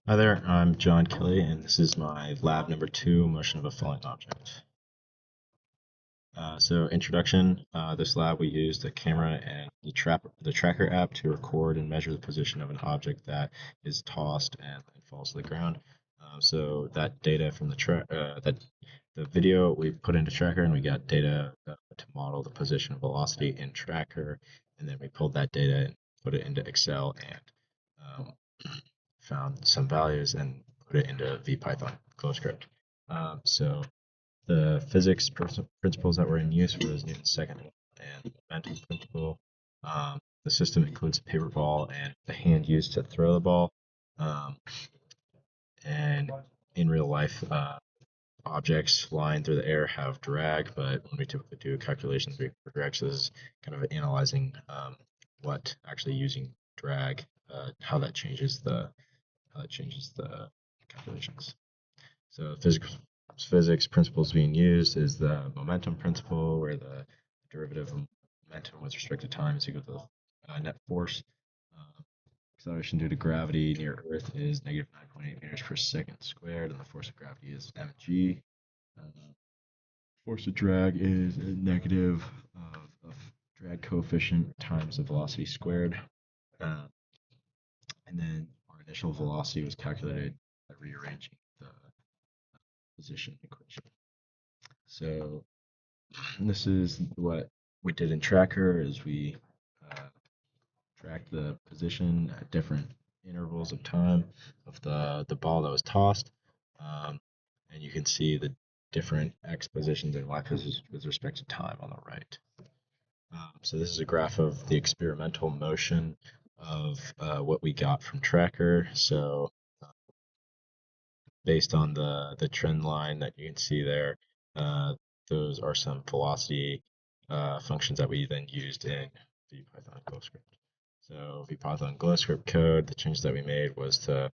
Hi there, I'm John Kelley, and this is my lab number 2, motion of a falling object. So introduction, this lab we used a camera and the tracker app to record and measure the position of an object that is tossed and then falls to the ground. So that data from the video we put into tracker, and we got data to model the position and velocity in tracker, and then we pulled that data and put it into Excel and um, found some values and put it into VPython close script. So the physics principles that were in use was Newton's second law and the momentum principle. The system includes a paper ball and the hand used to throw the ball. Um, and in real life, objects flying through the air have drag, but when we typically do calculations, we drag. So this is kind of analyzing what actually using drag, how that changes the calculations. So physics principles being used is the momentum principle, where the derivative of momentum with respect to time is equal to the net force. Acceleration due to gravity near Earth is negative 9.8 meters per second squared, and the force of gravity is mg. Force of drag is a negative of drag coefficient times the velocity squared. And then our initial velocity was calculated by rearranging the position equation. So this is what we did in tracker is we tracked the position at different intervals of time of the ball that was tossed. And you can see the different x positions and y positions with respect to time on the right. So this is a graph of the experimental motion of what we got from tracker. So based on the trend line that you can see there, those are some velocity functions that we then used in VPython GlowScript. So VPython GlowScript code, the changes that we made was to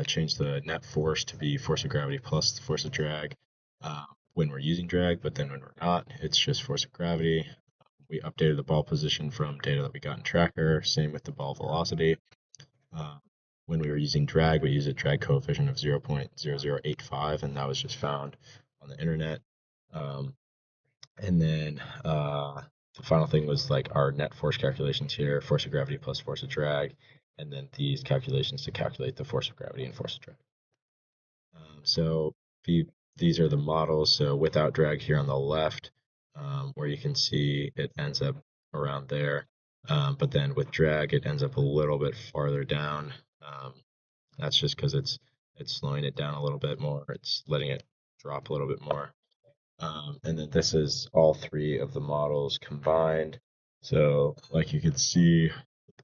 change the net force to be force of gravity plus the force of drag when we're using drag, but then when we're not, it's just force of gravity. We updated the ball position from data that we got in tracker, same with the ball velocity. When we were using drag, we used a drag coefficient of 0.0085, and that was just found on the internet. And then the final thing was like our net force calculations here, force of gravity plus force of drag, and then these calculations to calculate the force of gravity and force of drag. So these are the models. So without drag here on the left, where you can see it ends up around there. But then with drag, it ends up a little bit farther down. That's just because it's slowing it down a little bit more. It's letting it drop a little bit more. And then this is all three of the models combined. So like you can see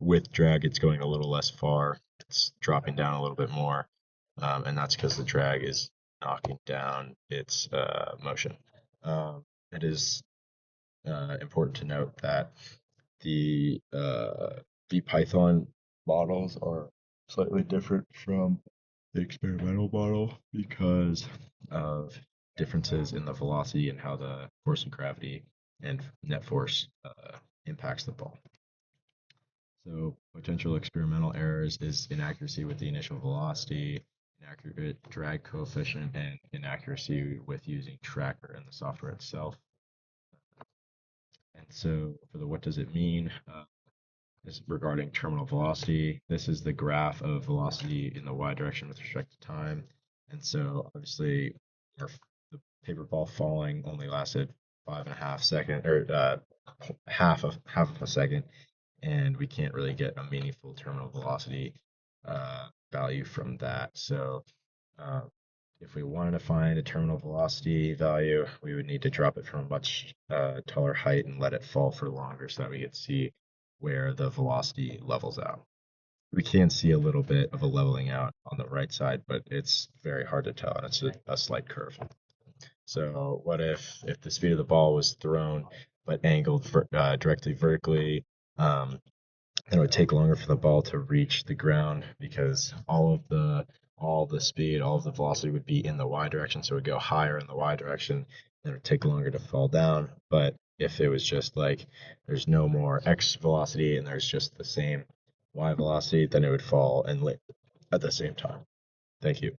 with drag, it's going a little less far. It's dropping down a little bit more. And that's because the drag is knocking down its motion. It is important to note that the VPython models are slightly different from the experimental model because of differences in the velocity and how the force of gravity and net force impacts the ball. So potential experimental errors is inaccuracy with the initial velocity, inaccurate drag coefficient, and inaccuracy with using tracker in the software itself. And so for the what does it mean, is regarding terminal velocity. This is the graph of velocity in the y direction with respect to time. And so obviously the paper ball falling only lasted 5.5 seconds, or half of a second, and we can't really get a meaningful terminal velocity value from that. So if we wanted to find a terminal velocity value, we would need to drop it from a much taller height and let it fall for longer so that we could see where the velocity levels out. We can see a little bit of a leveling out on the right side, but it's very hard to tell, and it's a slight curve. So what if the speed of the ball was thrown but angled directly vertically? It would take longer for the ball to reach the ground because all the speed, all of the velocity would be in the y direction, so it would go higher in the y direction, and it would take longer to fall down. But if it was just like there's no more x velocity and there's just the same y velocity, then it would fall and at the same time. Thank you.